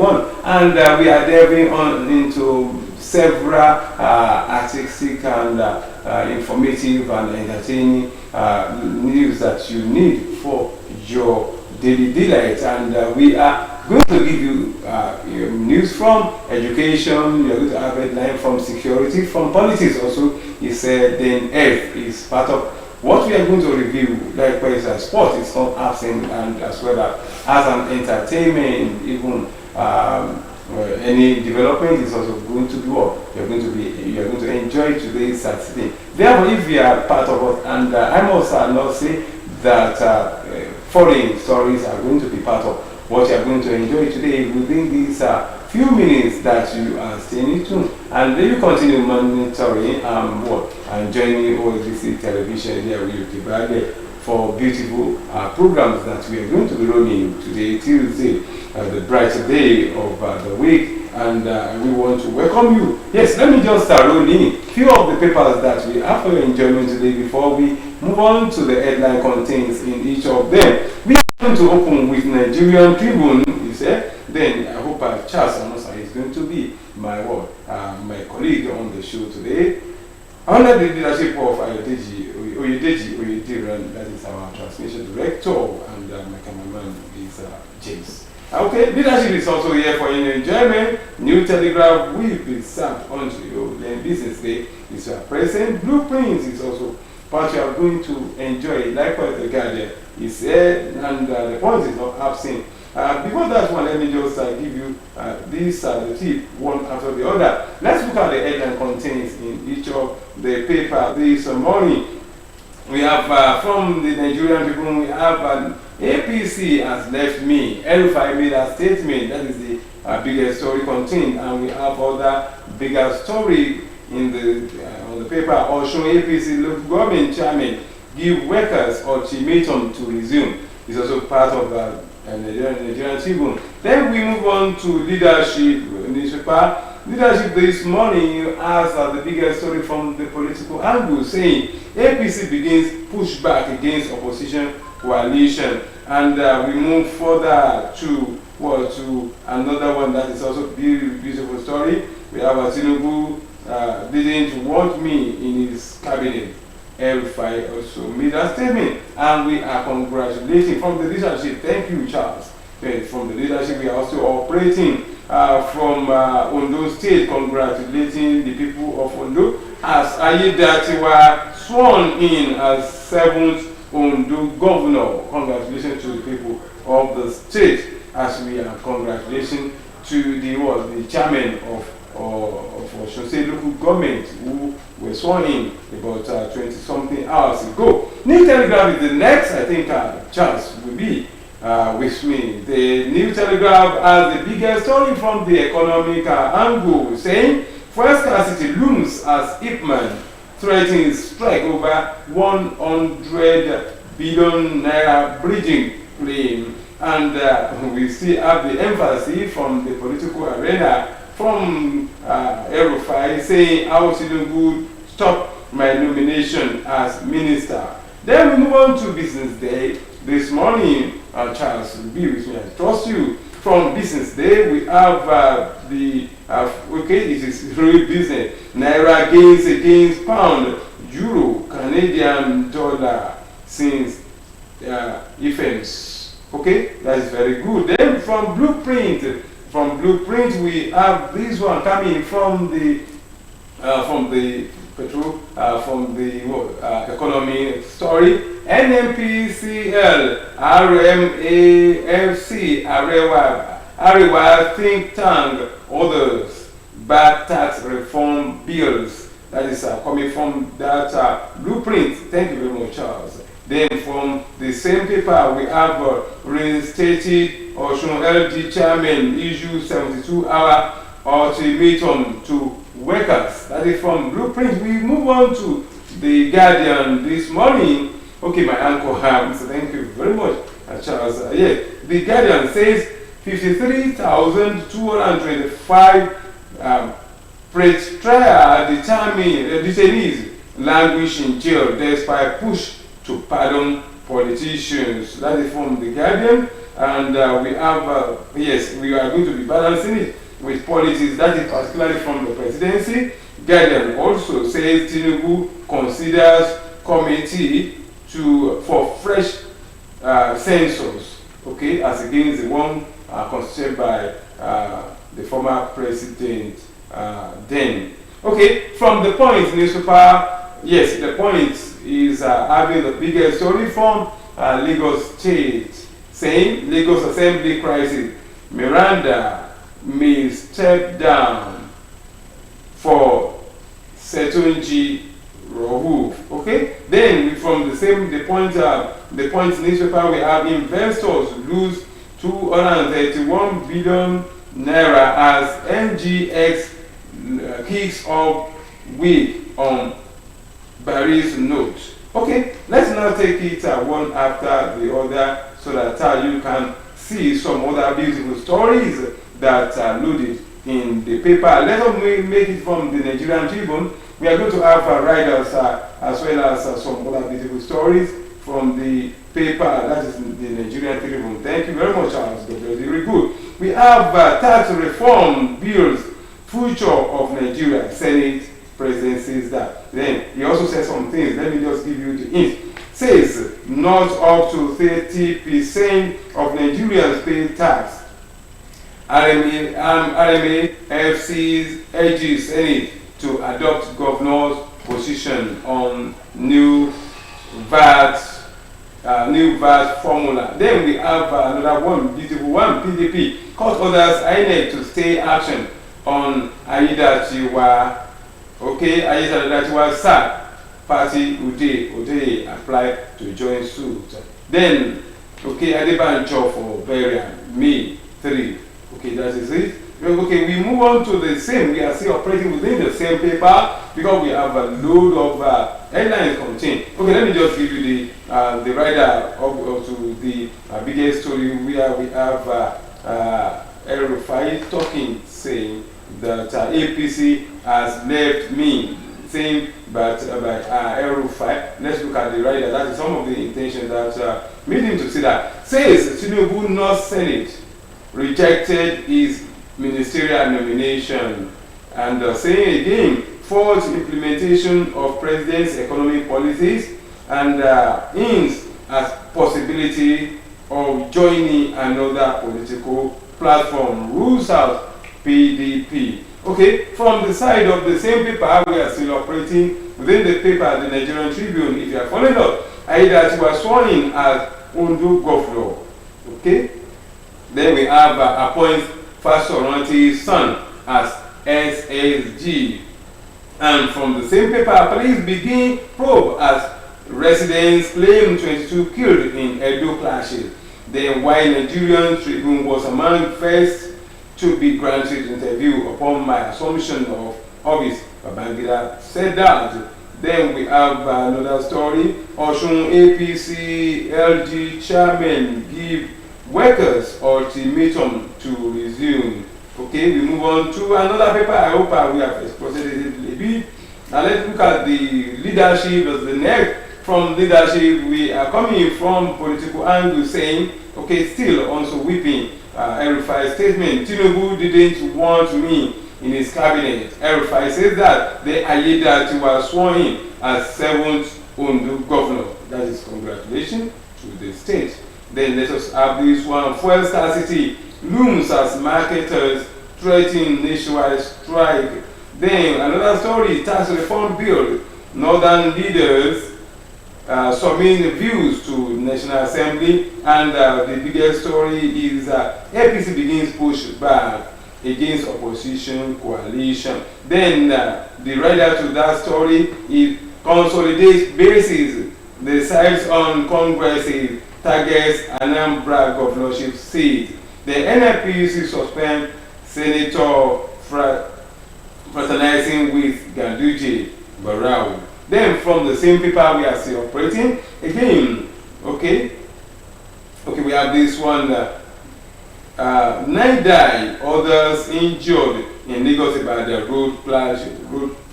2021, and we are delving on into several artistic and informative and entertaining news that you need for your daily delight. And we are going to give you news from education. You are going to have headline from security, from politics also. Then health is part of what we are going to review. Likewise, sport is not absent, and as well as an entertainment, even any development is also going to be what you are going to enjoy today's Saturday. Therefore, if you are part of us, and I must not say that foreign stories are going to be part of what you are going to enjoy today within these few minutes that you are staying tuned. And then you continue monitoring and joining OSBC television here with you for beautiful programs that we are going to be rolling today, Tuesday, the brighter day of the week. And we want to welcome you. Yes, let me just start rolling few of the papers that we have for your enjoyment today before we move on to the headline contents in each of them. We are going to open with Nigerian Tribune, you said. Then I hope Charles Amosa is going to be my colleague on the show today. Under the leadership of Oyedeji Oyediran, that is our transmission director, and my cameraman is James. Okay, leadership is also here for your enjoyment. New Telegraph will be served onto you. Then Business Day is present. Blueprints is also part you are going to enjoy. Likewise, the Guardian is here, and the point is not absent. Before that one, let me just give you the tip one after the other. Let's look at the headline contents in each of the paper this morning. We have from the Nigerian Tribune, we have APC has left me. El-Rufai made a statement. That is the biggest story contained, and we have other bigger story in on the paper. Osun APC local government chairman give workers ultimatum to resume. It's also part of the Nigerian Tribune. Then we move on to leadership newspaper. Leadership this morning has the biggest story from the political angle, saying APC begins pushback against opposition coalition. And we move further to another one that is also a beautiful story. We have Tinubu didn't want me in his cabinet. El-Rufai also made a statement, and we are congratulating from the leadership. Thank you, Charles. From the leadership, we are also operating from Ondo State, congratulating the people of Ondo as Ayedati were sworn in as 7th Ondo governor. Congratulations to the people of the state, as we are congratulating to the chairman of Osun State local government who were sworn in about 20-something hours ago. New Telegraph is the next. I think Charles will be with me. The New Telegraph has the biggest story from the economic angle, saying fuel scarcity looms as Ipman threatens strike over 100 billion naira bridging claim. And we still have the emphasis from the political arena from El-Rufai saying how Tinubu stop my nomination as minister. Then we move on to Business Day this morning. Charles will be with me, I trust you. From Business Day, we have it is real business. Naira gains against pound, euro, Canadian dollar since events. Okay, that is very good. Then from Blueprint, we have this one coming from the economy story. NMPCL, RMAFC, Arewa think tank, others bad tax reform bills. That is coming from that blueprint. Thank you very much, Charles. Then from the same paper, we have reinstated Osun LG chairman issue 72-hour ultimatum to workers. That is from Blueprint. We move on to the Guardian this morning. Okay, my uncle so thank you very much, Charles. The Guardian says 53,225 pre-trial detainees languish in jail despite push to pardon politicians. That is from the Guardian. and we have, yes, we are going to be balancing it with politics, that is particularly from the presidency. Guardian also says Tinubu considers committee for fresh census, okay, as against the one constituted by the former president then. Okay, from the Point newspaper, yes, the Point is having the biggest story from Lagos State, saying Lagos Assembly crisis, Miranda may step down for Setunji Rohu. Okay, then from the Point newspaper, we have investors lose 231 billion naira as NGX kicks off week on Barry's note. Okay, let's now take it one after the other so that you can see some other beautiful stories that are loaded in the paper. Let us make it from the Nigerian Tribune. We are going to have riders as well as some other beautiful stories from the paper, that is the Nigerian Tribune. Thank you very much, Charles. Very good. We have tax reform bills, future of Nigeria. Senate President says that. Then he also says some things. Let me just give you the hint. Says not up to 30% of Nigerians pay tax. RMA FC's urges Senate to adopt governor's position on new VAT formula. Then we have another one, beautiful one, PDP. Court orders INEC to stay action on Aiyedatiwa. Okay, Aiyedatiwa sack. Party Ude apply to join suit. Then, okay, Adebanjo for burial, May 3. Okay, that is it. Okay, we move on to the same. We are still operating within the same paper because we have a load of headlines contained. Okay, let me just give you the rider up to the biggest story where we have El Rufai talking, saying that APC has left me, saying but by El Rufai. Let's look at the rider. That is some of the intentions that made him to say that. Says Tinubu North Senate rejected his ministerial nomination, and saying again false implementation of president's economic policies and hints at possibility of joining another political platform, rules out PDP. Okay, from the side of the same paper, we are still operating within the paper, the Nigerian Tribune. If you are following up, Aiyedatiwa sworn in as Ondo governor. Okay, then we have appoint Fasoranti's son as SSG. And from the same paper, police begin probe as residents claim 22 killed in Edo clashes. Then why Nigerian Tribune was among first to be granted interview upon my assumption of office. Babangida said that. Then we have another story. Osun APC LG chairman give workers ultimatum to resume. Okay, we move on to another paper. I hope we have exposed it a bit. Now let's look at the leadership as the next. From leadership, we are coming from political angle, saying, okay, still also whipping El Rufai's statement. Tinubu didn't want me in his cabinet. El Rufai says that the Aiyedatiwa sworn in as 7th Ondo governor. That is congratulations to the state. Then let us have this one. Fuel scarcity looms as marketers threaten nationwide strike. Then another story, tax reform bill. Northern leaders submitting views to National Assembly, and the biggest story is APC begins push back against opposition coalition. Then the rider to that story is consolidates bases, decides on Congress targets Anambra governorship seat. The NNPC suspend Senator fraternizing with Ganduje Barau. Then from the same paper we are still operating again. Okay, we have this one. 9 died, others injured in Lagos about the road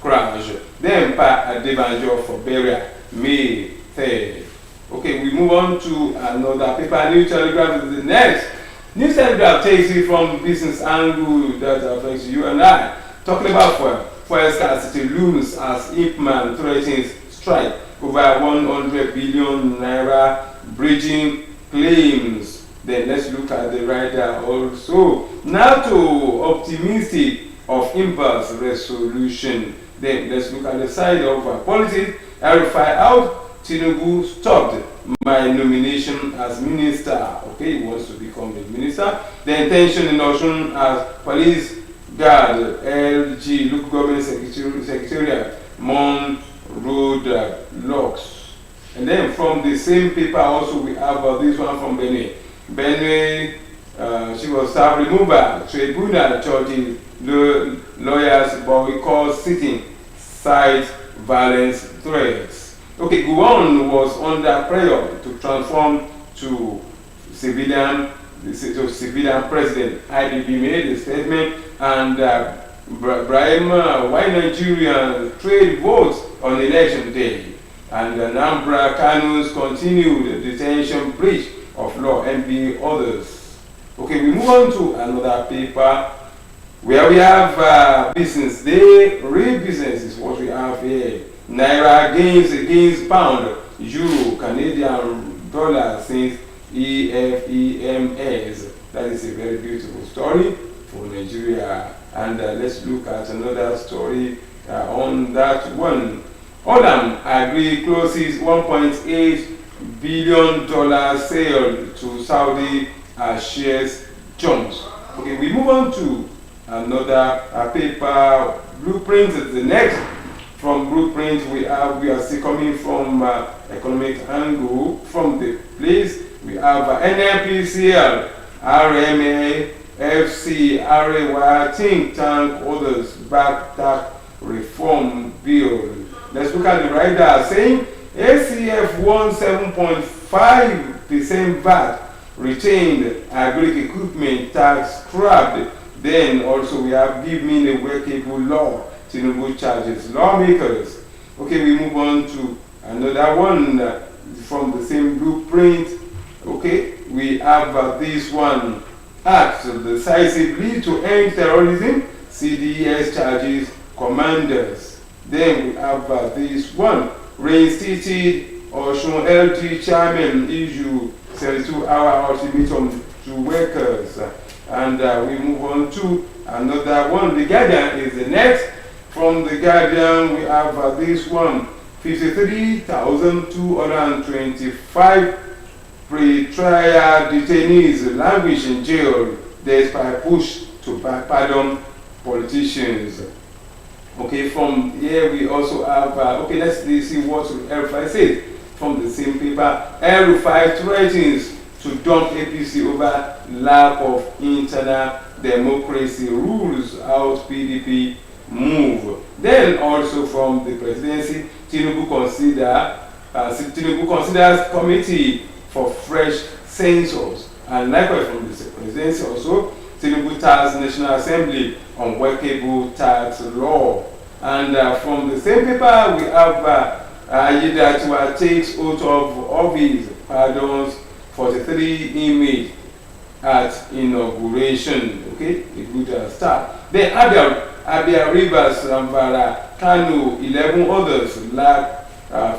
crash. Then Pa Adebanjo for burial May 3rd. Okay, we move on to another paper. New Telegraph is the next. New Telegraph takes it from business angle that affects you and I. Talking about fuel. Fuel scarcity looms as Ipman threatens strike over 100 billion naira bridging claims. Then let's look at the rider also. NATO optimistic of impulse resolution. Then let's look at the side of politics. Verify out. Tinubu stopped my nomination as minister. Okay, he wants to become the minister. The intention in Osun as police guard, LG, local government secretariat, Mon road locks. And then from the same paper also we have this one from Benue. Benue, she was staff remover, tribunal charging the lawyers boycott sitting, cite violence threats. Okay, Gowon was under pressure to transform to civilian president. IBB made a statement, and Brahim, why Nigerians trade votes on election day? And Anambra Kanu's continued detention breach of law and be others. Okay, we move on to another paper where we have business day. Real business is what we have here. Naira gains against pound, euro, Canadian dollar since EFEMS. That is a very beautiful story for Nigeria. And let's look at another story on that one. Olam Agri closes $1.8 billion sale to Saudi shares jumps. Okay, we move on to another paper. Blueprint is the next. From Blueprint, we are still coming from economic angle. From the place, we have NNPCL, RMA, FC, RAY, think tank, others back tax reform bill. Let's look at the rider saying ACF won 7.5% VAT, retained agri equipment tax scrapped. Then also we have give me a workable law. Tinubu charges lawmakers. Okay, we move on to another one from the same Blueprint. Okay, we have this one. Act decisively to end terrorism. CDS charges commanders. Then we have this one. Reinstated Osun LG chairman issue 72-hour ultimatum to workers. And we move on to another one. The Guardian is the next. From the Guardian, we have this one. 53,225 pre-trial detainees languish in jail despite push to pardon politicians. Okay, from here we also have, okay, let's see what El-Rufai says. From the same paper, El-Rufai threatens to dump APC over lack of internal democracy, rules out PDP move. Then also from the presidency, Tinubu considers committee for fresh census. And likewise from the presidency also, Tinubu tax National Assembly on workable tax law. And from the same paper, we have Ayedatua takes oath of office, pardons 43 image at inauguration. Okay, a good start. Then Abia Rivers, Zamfara, Kano, 11 others lack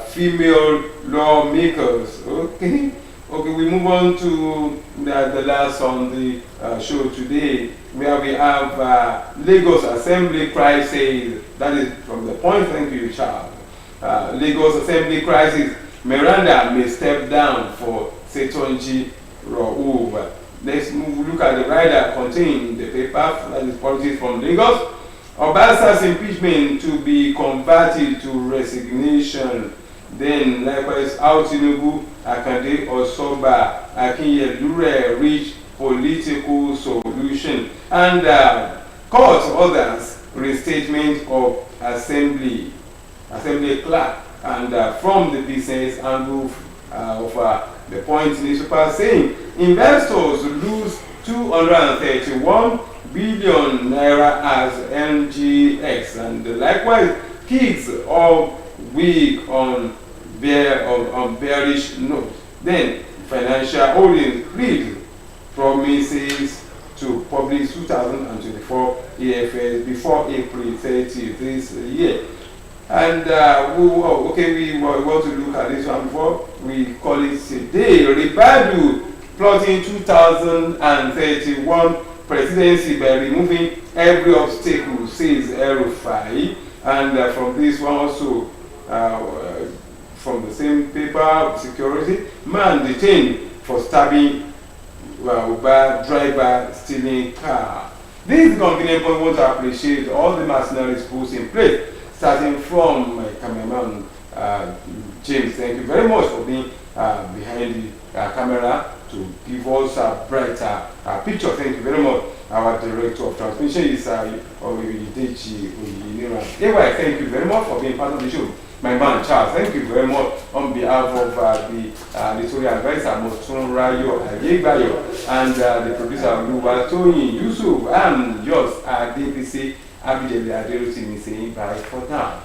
female lawmakers. Okay. Okay, we move on to the last on the show today, where we have Lagos Assembly crisis. That is from the point. Thank you, Charles. Lagos Assembly crisis. Miranda may step down for Setonji Rohov. Let's look at the rider contained in the paper. That is politics from Lagos. Obasanjo's impeachment to be converted to resignation. Then likewise, how Tinubu, Akande, Osoba, Akinyelure reach political solution. And court orders restatement of assembly clerk. And from the business angle of the point newspaper saying investors lose 231 billion naira as NGX, and likewise kids all week on on bearish note. Then Financial Holdings read promises to publish 2024 AFS before April 30 this year. And we want to look at this one before we call it today. Ribadu plotting 2031 presidency by removing every obstacle, says El-Rufai. And from this one also, from the same paper, security, man detained for stabbing Uber driver stealing car. This convenient point, want to appreciate all the mercenaries put in place, starting from my cameraman James. Thank you very much for being behind the camera to give us a brighter picture. Thank you very much. Our director of transmission is Oyedeji Oyinira. Anyway, thank you very much for being part of the show. My man Charles, thank you very much on behalf of the editorial advisor Mosun Rayo Ayegbayo and the producer Oluwatoyin Yusuf and yours, DPC Abidele Aderotimi, saying bye for now.